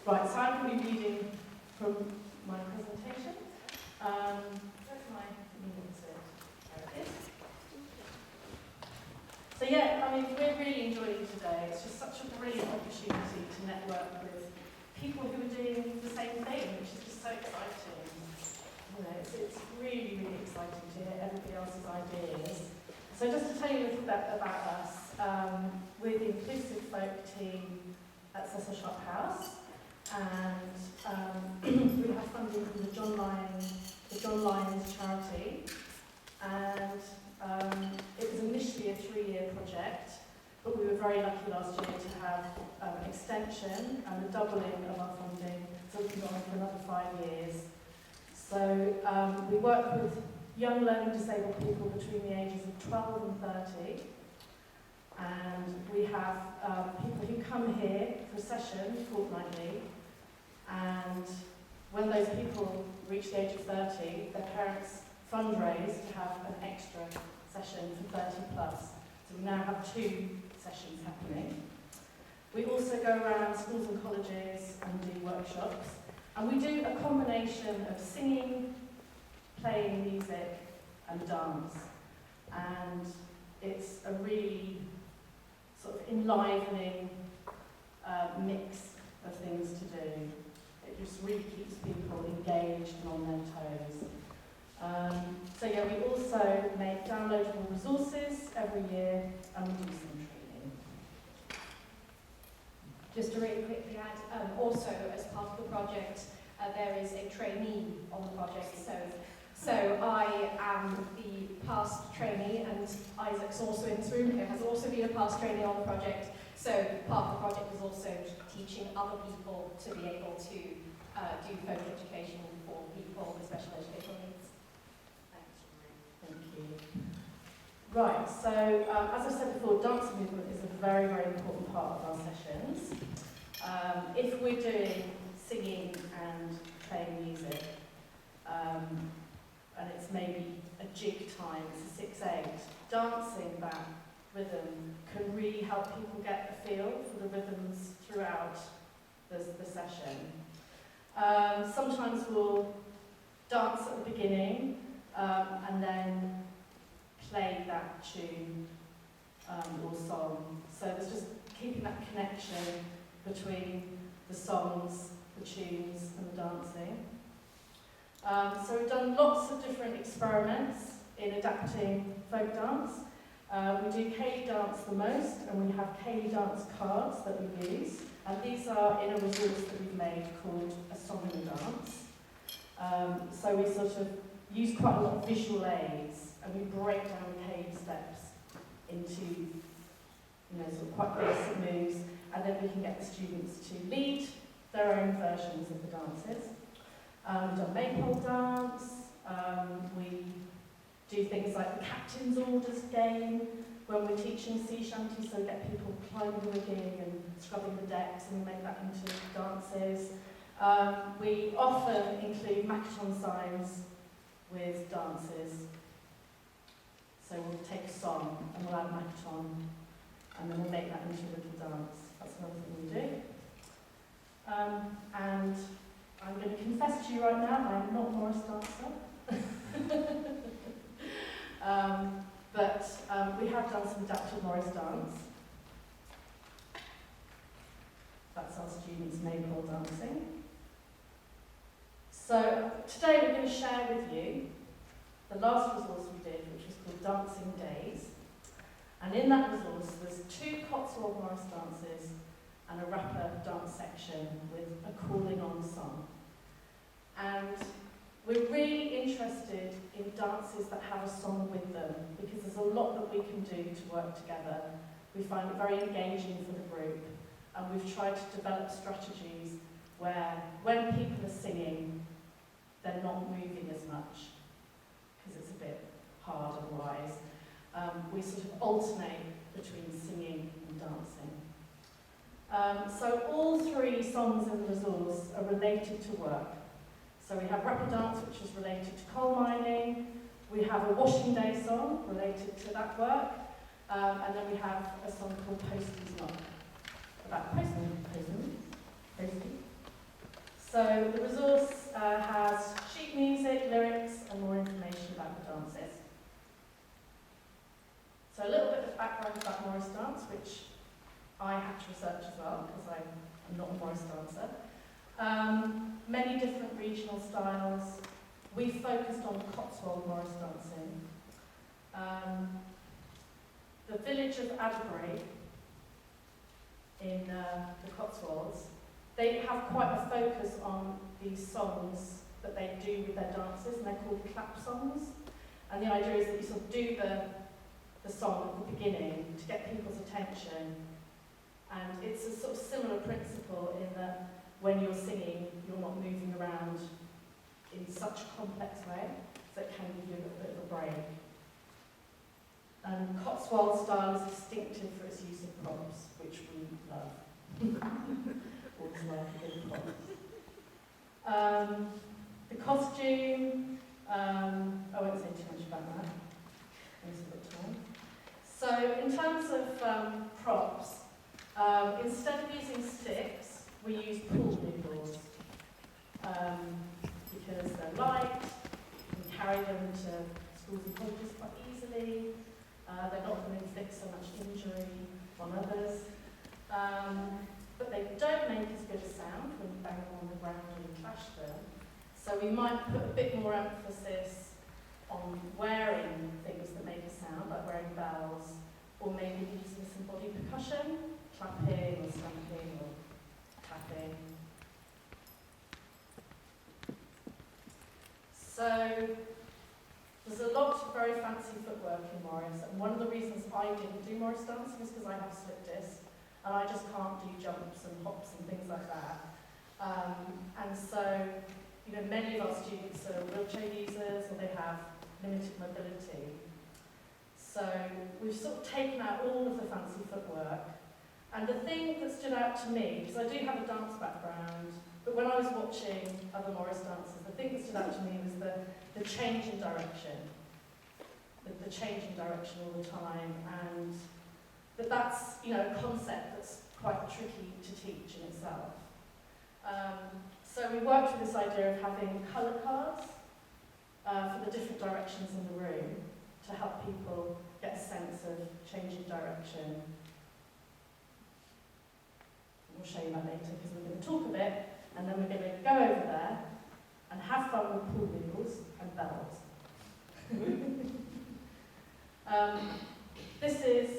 Right, so I'm going to be reading from my presentation. Where's my there it is. So yeah, I mean, we're really enjoying today. It's just such a brilliant opportunity to network with people who are doing the same thing, which is just so exciting. You know, it's really, really exciting to hear everybody else's ideas. So just to tell you a little bit about us, we're the Inclusive Folk team at Cecil Shop House, and we have funding from the John Lyon's charity, and it was initially a 3-year project, but we were very lucky last year to have an extension and a doubling of our funding, so we can go on for another 5 years. So we work with young learning disabled people between the ages of 12 and 30, and we have people who come here for a session fortnightly, and when those people reach the age of 30, their parents fundraise to have an extra session for 30 plus. So we now have 2 sessions happening. We also go around schools and colleges and do workshops, and we do a combination of singing, playing music and dance, and it's a really sort of enlivening mix of things to do. It just really keeps people engaged and on their toes. So yeah, we also make downloadable resources every year, and we do some training. Just to really quickly add, also as part of the project, there is a trainee on the project. So I am the past trainee, and Isaac's also in this room, who has also been a past trainee on the project. So part of the project is also teaching other people to be able to do folk education for people with special educational needs. Thank you. Right, so as I said before, dance movement is a very, very important part of our sessions. If we're doing singing and playing music, and it's maybe a jig time, it's a 6/8, dancing that rhythm can really help people get a feel for the rhythms throughout the session. Sometimes we'll dance at the beginning and then play that tune or song. So there's just keeping that connection between the songs, the tunes and the dancing. So we've done lots of different experiments in adapting folk dance. We do Ceilidh dance the most, and we have Ceilidh dance cards that we use. And these are in a resource that we've made called A Song and a Dance. So we sort of use quite a lot of visual aids, and we break down Ceilidh steps into, sort of quite basic moves, and then we can get the students to lead their own versions of the dances. We've done maypole dance. We do things like the captain's orders game when we're teaching sea shanty, so we get people climbing the rigging and scrubbing the decks, and we make that into dances. We often include Makaton signs with dances. So we'll take a song and we'll add Makaton, and then we'll make that into a little dance. That's another thing we do. And I'm going to confess to you right now, I'm not a Morris dancer. But we have done some adapted Morris dance. That's our students' maypole dancing. So today we're going to share with you the last resource we did, which was called Dancing Days. And in that resource there's 2 Cotswold Morris dances and a rapper dance section with a calling on song. And we're really interested in dances that have a song with them, because there's a lot that we can do to work together. We find it very engaging for the group, and we've tried to develop strategies where when people are singing, they're not moving as much, because it's a bit hard otherwise. We sort of alternate between singing and dancing. So all 3 songs in the resource are related to work. So we have rapper dance, which is related to coal mining. We have a washing day song related to that work. And then we have a song called Postman's Knock, about posty. So the resource has sheet music, lyrics, and more information about the dances. So a little bit of background about Morris dance, which I had to research as well, because I'm not a Morris dancer. Many different regional styles. We focused on Cotswold Morris dancing. The village of Adbury in the Cotswolds, they have quite a focus on these songs that they do with their dances, and they're called clap songs. And the idea is that you sort of do the song at the beginning to get people's attention. And it's a sort of similar principle in that when you're singing, you're not moving around in such a complex way, so it can give you a bit of a break. And Cotswold style is distinctive for its use of props, which we love. Always love a good prop. The costume, I won't say too much about that. There's a bit of time. So in terms of props, instead of using sticks, we use pool noodles because they're light, we can carry them to schools and colleges quite easily, they're not going to inflict so much injury on others, but they don't make as good a sound when you bang them on the ground and you clash them. So we might put a bit more emphasis on wearing things that make a sound, like wearing bells, or maybe using some body percussion, clapping or stamping or tapping. So there's a lot of very fancy footwork in Morris, and one of the reasons I didn't do Morris dancing is because I have a slip disc, and I just can't do jumps and hops and things like that. And so, you know, many of our students are wheelchair users, or they have limited mobility. So we've sort of taken out all of the fancy footwork. And the thing that stood out to me, because I do have a dance background, but when I was watching other Morris dances, the thing that stood out to me was the change in direction. The change in direction all the time, and that's, you know, a concept that's quite tricky to teach in itself. So we worked with this idea of having colour cards for the different directions in the room to help people get a sense of changing direction. We'll show you that later because we're going to talk a bit, and then we're going to go over there and have fun with pool noodles and bells. This is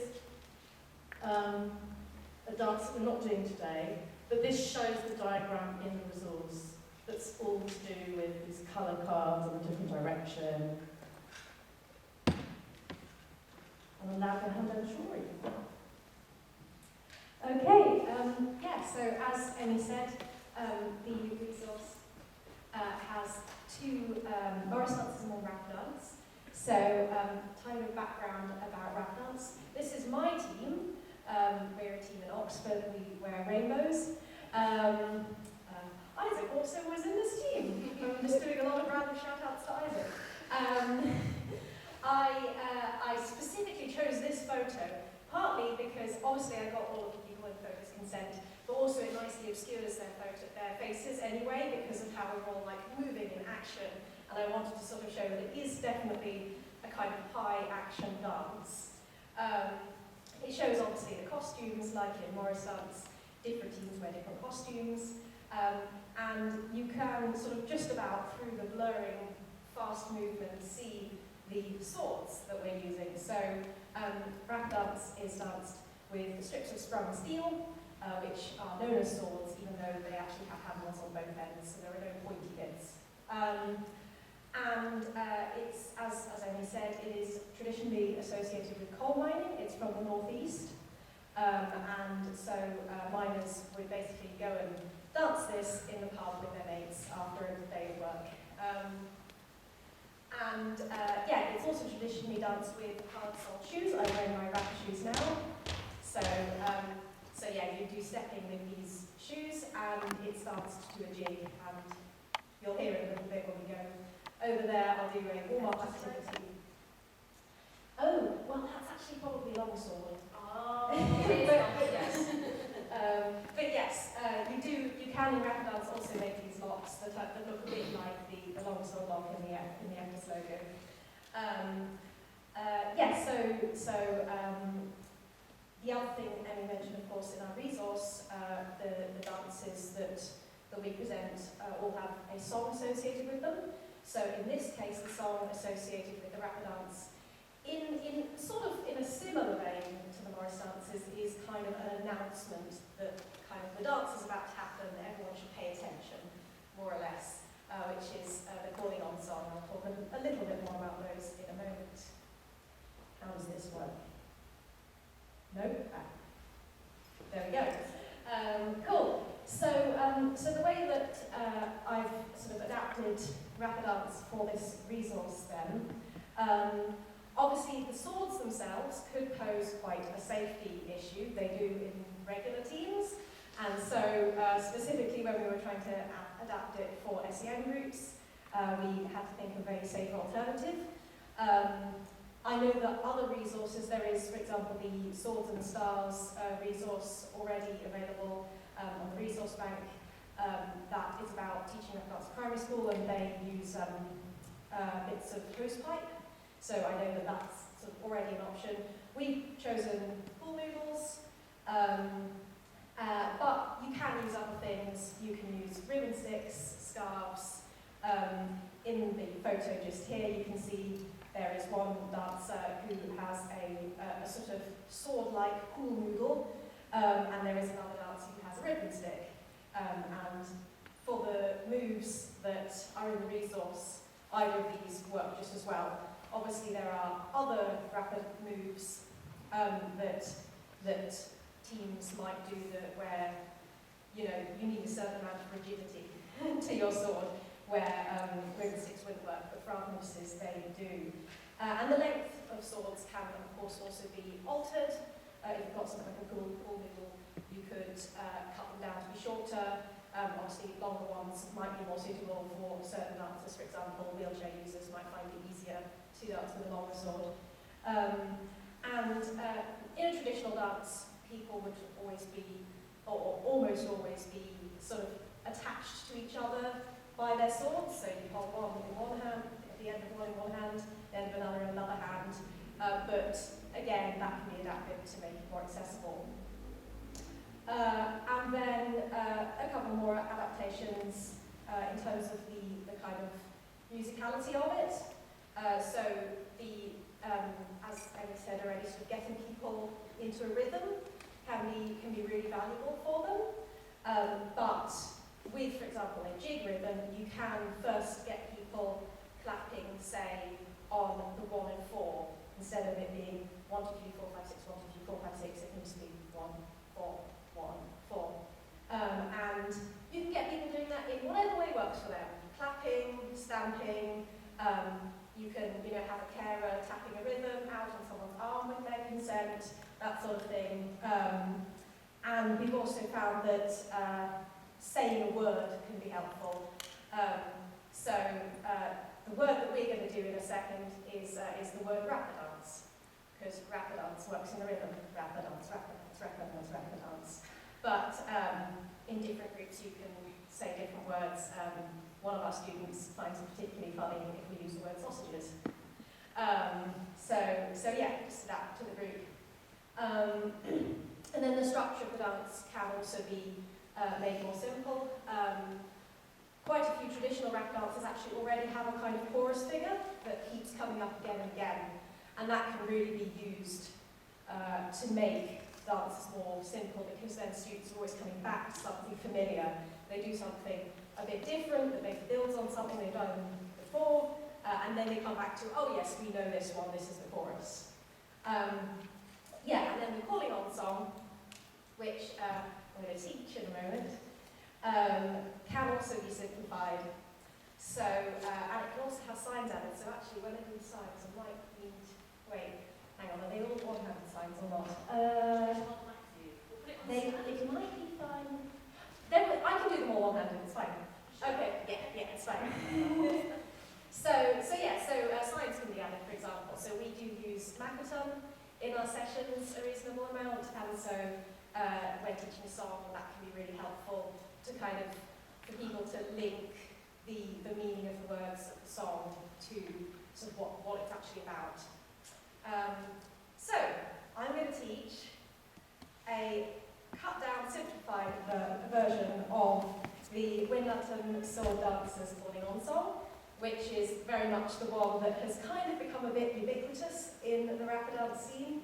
a dance that we're not doing today, but this shows the diagram in the resource that's all to do with these colour cards and a different direction. And I'm now going to hand over to Roary. Okay, so as Emmie said, the resource has two Morris dances and one rap dance. So, tiny bit of background about rap dance. This is my team. We're a team in Oxford, we wear rainbows. Isaac also was in this team. I'm just doing a lot of random shout-outs to Isaac. I specifically chose this photo, partly because obviously I got all of the people in focus consent, but also it nicely obscures their faces anyway because of how we're all like moving in action, and I wanted to sort of show that it is definitely a kind of high action dance. It shows obviously the costumes, like in Morris dance, different teams wear different costumes, and you can sort of just about through the blurring fast movement see the swords that we're using. So rap dance is danced with strips of sprung steel, which are known as swords, even though they actually have handles on both ends, so there are no pointy bits. It's, as Emmie said, it is traditionally associated with coal mining. It's from the northeast, and so miners would basically go and dance this in the pub with their mates after a day of work. It's also traditionally danced with hard-soled shoes. I'm wearing my rapper shoes now. So you do stepping with these shoes, and it's danced to a jig, and you'll hear it a little bit when we go over there. I'll do a warm-up activity. Oh, well, that's actually probably longsword. Oh, but yes. You can in rap dance also make these box that look a bit like the long-sword lock in the EFDSS logo. The other thing Emmie mentioned, of course, in our resource, the dances that we present all have a song associated with them. So in this case, the song associated with the rapper dance, in a similar vein to the Morris dances, is kind of an announcement that kind of the dance is about to happen, everyone should pay attention, more or less, which is the calling on song. I'll talk a little bit more about those in a moment. How does this work? No? Ah. There we go. Cool. So the way that I've sort of adapted rapper dance for this resource then, obviously the swords themselves could pose quite a safety issue. They do in regular teams. And so specifically when we were trying to adapt it for SEN groups, we had to think of a very safe alternative. I know that other resources, there is, for example, the Swords and Stars resource already available on the resource bank that is about teaching rap dance at primary school, and they use bits of hosepipe. So I know that that's sort of already an option. We've chosen pool noodles, but you can use other things. You can use ribbon sticks, scarves. In the photo just here, you can see there is one dancer who has a sort of sword-like pool noodle, and there is another dancer who has a ribbon stick. And for the moves that are in the resource, either of these work just as well. Obviously, there are other rapid moves that teams might do where you need a certain amount of rigidity to your sword, where ribbon sticks wouldn't work, but for other moves they do. And the length of swords can, of course, also be altered. If you've got something like a pool noodle, you could cut them down to be shorter. Obviously, longer ones might be more suitable for certain dancers. For example, wheelchair users might find it easier to dance with a longer sword. In a traditional dance, people would always be, or almost always be, sort of attached to each other by their swords. So you hold one in one hand, at the end of one in one hand, the end of another in another hand. But again, that can be adapted to make it more accessible. And then a couple more adaptations in terms of the kind of musicality of it. As Emmie said already, sort of getting people into a rhythm can be really valuable for them. But with, for example, a jig rhythm, you can first get people clapping, say, on the 1 and 4, instead of it being 1, 2, 3, 4, 5, 6, 1, 2, 3, 4, 5, 6, it needs to be 1, 4, 1, 4. And you can get people doing that in whatever way works for them. Clapping, stamping, you can have a carer tapping a rhythm out on someone's arm with their consent, that sort of thing. And we've also found that saying a word can be helpful. The word that we're going to do in a second is the word rapper dance, because rapper dance works in a rhythm. Rapper dance, rapper dance, rapper dance, rapper dance. But in different groups you can say different words. One of our students finds it particularly funny if we use the word sausages. Just adapt to the group. And then the structure of the dance can also be made more simple. Quite a few traditional rap dances actually already have a kind of chorus figure that keeps coming up again and again, and that can really be used to make dances more simple, because then students are always coming back to something familiar. They do something a bit different that maybe builds on something they've done before, and then they come back to, oh yes, we know this one, this is the chorus. And then the calling on song, which I'm going to teach in a moment, can also be simplified. So, and it can also have signs added. So actually, when I do the signs, I might need, wait, hang on, are they all one-handed signs or not? It might be fine. I can do them all one-handed, it's fine. Okay, yeah, it's fine. Signs can be added, for example. So we do use Makaton in our sessions a reasonable amount, and so when teaching a song, that can be really helpful to kind of, for people to link the meaning of the words of the song to sort of what it's actually about. So, I'm going to teach a cut-down, simplified version of the Winlaton Sword Dancers Falling On song, which is very much the one that has kind of become a bit ubiquitous in the rapper dance scene.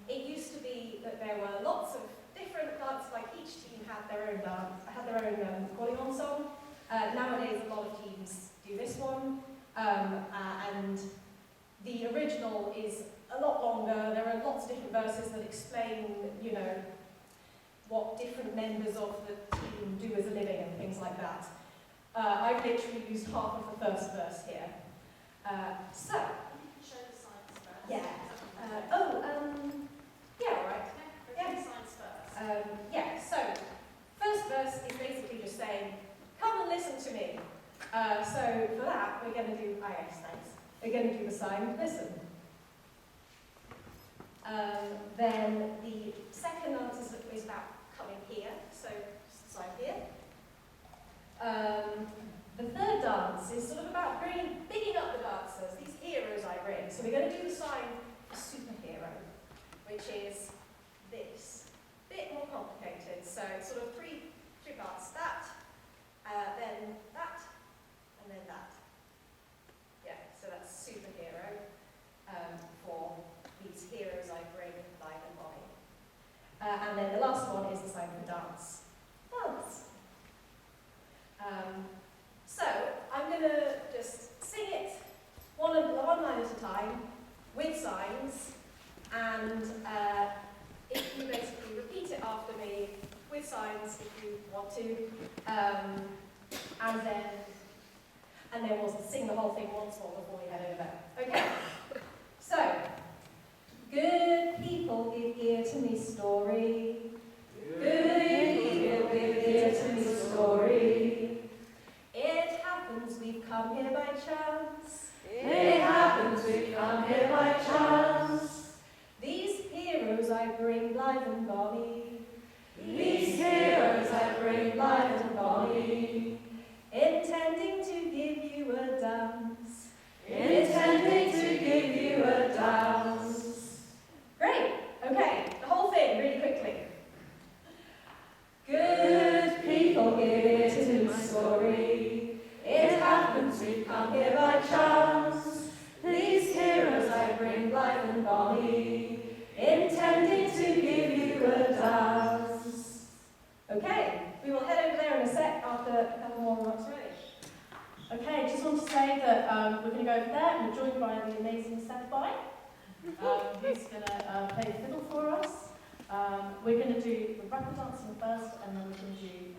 It used to be that there were lots of different dances, like each team had their own dance, had their own Falling On song. Nowadays, a lot of teams do this one, and the original is a lot longer. There are lots of different verses that explain, you know, what different members of the team do as a living and things like that. I've literally used half of the first verse here. So, You can show the signs first. yeah. Yeah, all right. Yeah, the signs first. Yeah, so, first verse is basically just saying, come and listen to me. So, for that, we're going to do, yes, thanks. We're going to do the sign, listen. Then the second dance is about coming here, so sign here. The third dance is sort of about bigging up the dancers, these heroes I bring. So we're going to do the sign for superhero, which is this. A bit more complicated, so it's sort of three parts. That, then that, and then that. Yeah, so that's superhero for these heroes I bring, Lyon and Bonnie. And then the last one is the sign for dance. Dance. So I'm going to just sing it one line at a time with signs, and if you basically repeat it after me with signs if you want to, and then we'll sing the whole thing once more before we head over. Okay. So, good people, give ear to me story. Good people, give ear to me story. It happens we've come here by chance. It happens we've come here by chance. These heroes I bring live and bonny. These heroes I bring live and bonny. Intending to give you a dance. Intending to give you a dance. Great. Okay, the whole thing really quickly. Good people, give ear to my story. It happens we've come here by chance. These heroes I bring live and bonny, intending to give you a dance. Okay, we will head over there in a sec after a couple more remarks ready. Okay, just want to say that we're going to go over there and we're joined by the amazing Seth Bye, who's going to play the fiddle for us. We're going to do the rapper dancing first, and then we're going to do